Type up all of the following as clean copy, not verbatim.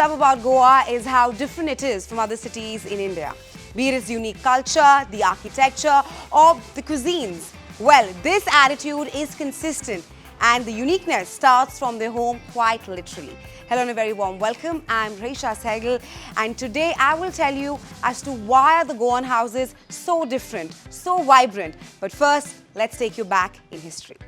love about Goa is how different it is from other cities in India. Be it its unique culture, the architecture, or the cuisines. Well, this attitude is consistent and the uniqueness starts from their home quite literally. Hello and a very warm welcome. I'm Reisha Sehgal and today I will tell you as to why are the Goan houses so different, so vibrant. But first, let's take you back in history.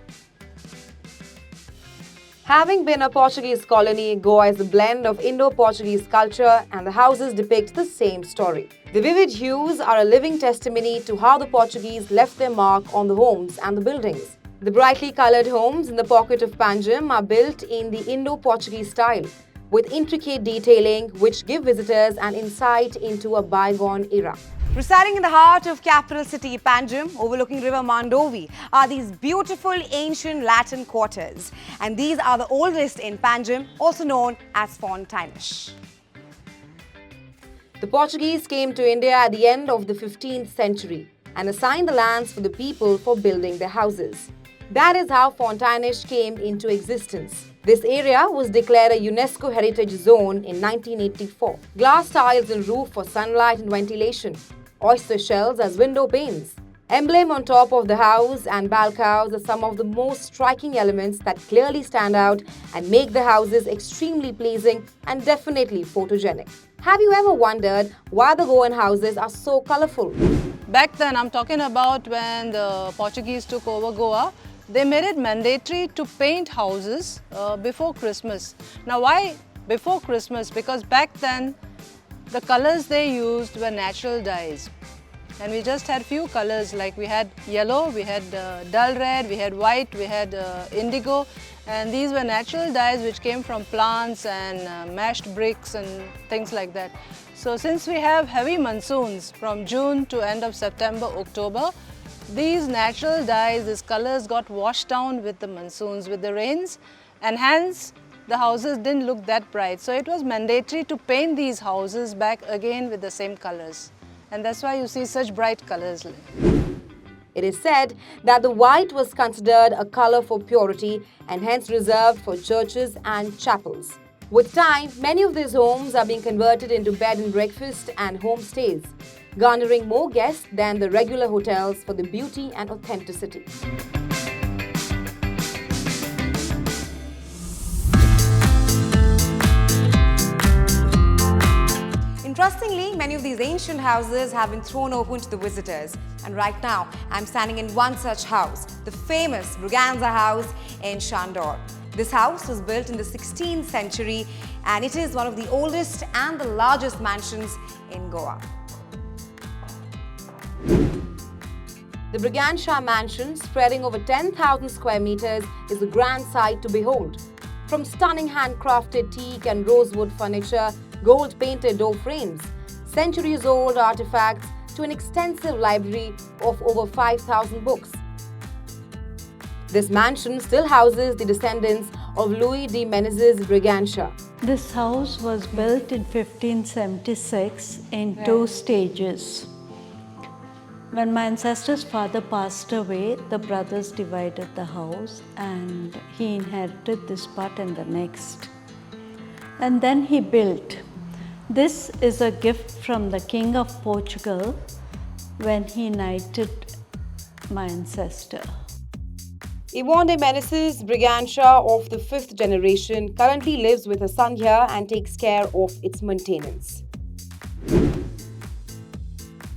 Having been a Portuguese colony, Goa is a blend of Indo-Portuguese culture and the houses depict the same story. The vivid hues are a living testimony to how the Portuguese left their mark on the homes and the buildings. The brightly coloured homes in the pocket of Panjim are built in the Indo-Portuguese style, with intricate detailing which give visitors an insight into a bygone era. Residing in the heart of capital city Panjim, overlooking River Mandovi, are these beautiful ancient Latin quarters. And these are the oldest in Panjim, also known as Fontaines. The Portuguese came to India at the end of the 15th century and assigned the lands for the people for building their houses. That is how Fontaines came into existence. This area was declared a UNESCO Heritage Zone in 1984. Glass tiles in roof for sunlight and ventilation. Oyster shells as window panes. Emblem on top of the house and balconies are some of the most striking elements that clearly stand out and make the houses extremely pleasing and definitely photogenic. Have you ever wondered why the Goan houses are so colorful? Back then, I'm talking about when the Portuguese took over Goa, they made it mandatory to paint houses before Christmas. Now why before Christmas? Because back then, the colors they used were natural dyes. And we just had few colors, like we had yellow, we had dull red, we had white, we had indigo. And these were natural dyes which came from plants and mashed bricks and things like that. So since we have heavy monsoons from June to end of September, October, these natural dyes, these colors got washed down with the monsoons, with the rains, and hence the houses didn't look that bright. So it was mandatory to paint these houses back again with the same colors. And that's why you see such bright colors. It is said that the white was considered a color for purity and hence reserved for churches and chapels. With time, many of these homes are being converted into bed and breakfast and homestays, garnering more guests than the regular hotels for the beauty and authenticity. Interestingly, many of these ancient houses have been thrown open to the visitors. And right now, I'm standing in one such house, the famous Ruganza House in Shandor. This house was built in the 16th century and it is one of the oldest and the largest mansions in Goa. The Brigantia Mansion, spreading over 10,000 square meters, is a grand sight to behold. From stunning handcrafted teak and rosewood furniture, gold-painted door frames, centuries-old artifacts, to an extensive library of over 5,000 books. This mansion still houses the descendants of Louis de Menezes Brigantia. This house was built in 1576 in two stages. When my ancestor's father passed away, the brothers divided the house and he inherited this part and the next. And then he built. This is a gift from the King of Portugal when he knighted my ancestor. WION de Menezes Brigantia of the 5th generation currently lives with her son here and takes care of its maintenance.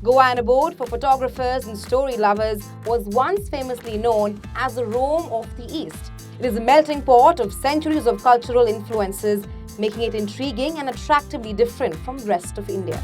Goa and abode for photographers and story lovers was once famously known as the Rome of the East. It is a melting pot of centuries of cultural influences, making it intriguing and attractively different from the rest of India.